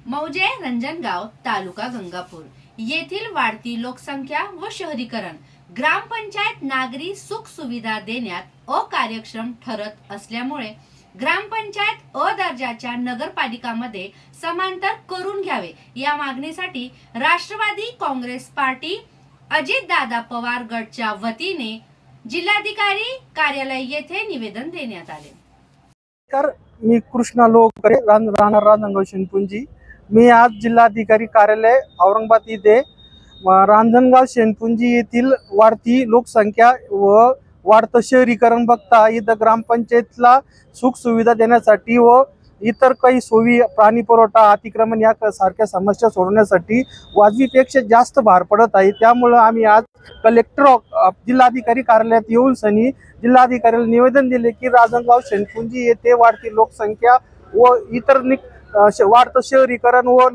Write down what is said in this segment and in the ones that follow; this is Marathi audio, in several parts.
मौजे रंजनगाव तालुका गंगापूर येथील वाढती लोकसंख्या व शहरीकरण ग्रामपंचायत नागरी सुख सुविधा देण्यात अकार्यक्षम ठरत असल्यामुळे ग्रामपंचायत अ दर्जाच्या नगरपालिकांमध्ये समांतर करून घ्यावे या मागणीसाठी राष्ट्रवादी काँग्रेस पार्टी अजितदादा पवार गटच्या वतीने जिल्हाधिकारी कार्यालय येथे निवेदन देण्यात आले। मी कृष्णा लोकरे राहणार रांजणगाव शेनपुंजी। मी आज जिल्हाधिकारी कार्यालय औरंगाबाद येथे रांजणगाव शेनपुंजी येथील वाढती लोकसंख्या व वाढतं शहरीकरण बघता इथं ग्रामपंचायतला सुख सुविधा देण्यासाठी व इतर काही सोयी प्राणी पुरवठा अतिक्रमण या सारख्या समस्या सोडवण्यासाठी वाजवीपेक्षा जास्त भार पडत आहे। त्यामुळे आम्ही आज कलेक्टर जिल्हाधिकारी कार्यालयात येऊन जिल्हाधिकाऱ्याला निवेदन दिले की रांजणगाव शेनपुंजी येथे वाढती लोकसंख्या व इतर वाढतं शहरीकरण व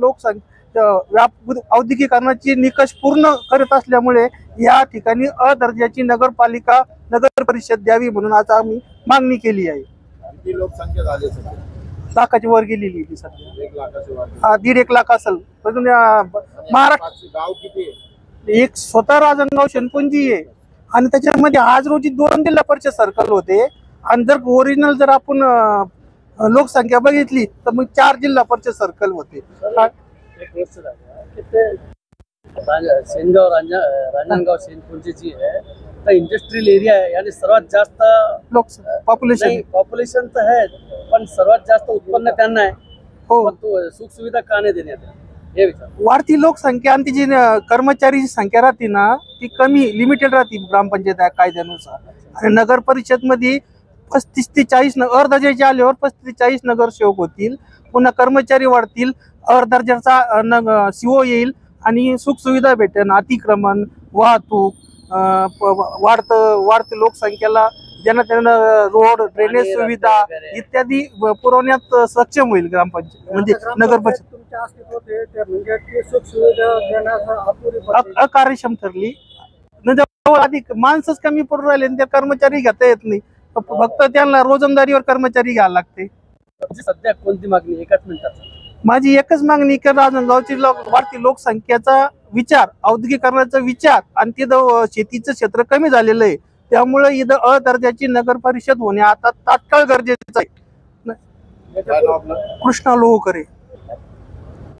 औद्योगिकरणाची निकष पूर्ण करत असल्यामुळे या ठिकाणी अ दर्जाची नगरपालिका नगर परिषद द्यावी म्हणून आज आम्ही मागणी केली आहे। किती लोकसंख्या झाली सध्या? लाखाची वर गेलेली सध्या 1 लाखाची वर। हा 1.5 लाख असेल। महाराष्ट्र गाव किती आहे? एक स्वतः रांजणगाव शेनपुंजी आहे आणि त्याच्यामध्ये आज रोजी 2 जिल्हा परिषद सर्कल होते आणि जर ओरिजिनल जर आपण लोकसंख्या बघितली तर मग 4 जिल्हा परिषद सर्कल होते। एक गोष्ट शेनगाव रांजणगाव शेनपुंजी जी है तो इंडस्ट्रियल एरिया है, यानी सर्वात जास्त लोक पॉप्युलेशन तर है पण सर्वात जास्त उत्पन्न त्यांना आहे। हो, तो सुख सुविधा का नाही देण्यात आल्या हे विचार। वाढती लोकसंख्या आणि जी कर्मचारीची संख्या राहते ना ती कमी लिमिटेड राहते ग्रामपंचायत कायद्यानुसार आणि नगर परिषद मध्ये 35 ते 40 अर्धदर्जाचे आल्यावर 35 ते 40 नगरसेवक होतील। पुन्हा कर्मचारी वाढतील, अर्धदर्जाचा सीओ येईल आणि सुख सुविधा भेटेल, अतिक्रमण वाहतूक वाढतं लोकसंख्येला त्यांना रोड ड्रेनेज सुविधा इत्यादी पुरवण्यात सक्षम होईल ग्रामपंचायत म्हणजे नगर परिषद। अकार्यक्षम ठरली अधिक माणसंच कमी पडून राहिले त्या कर्मचारी घेता येत नाही, फक्त त्यांना रोजंदारीवर कर्मचारी घ्यायला लागते। सध्या कोणती मागणी? एकाच मिनिटात माझी एकच मागणी की रांजणगावची वाढती लोकसंख्येचा विचार, औद्योगिकरणाचा विचार आणि तिथं शेतीचं क्षेत्र कमी झालेलं आहे त्यामुळे इथं अ दर्जाची नगर परिषद होणे आता तात्काळ गरजेचं आहे। कृष्णा लोकरे।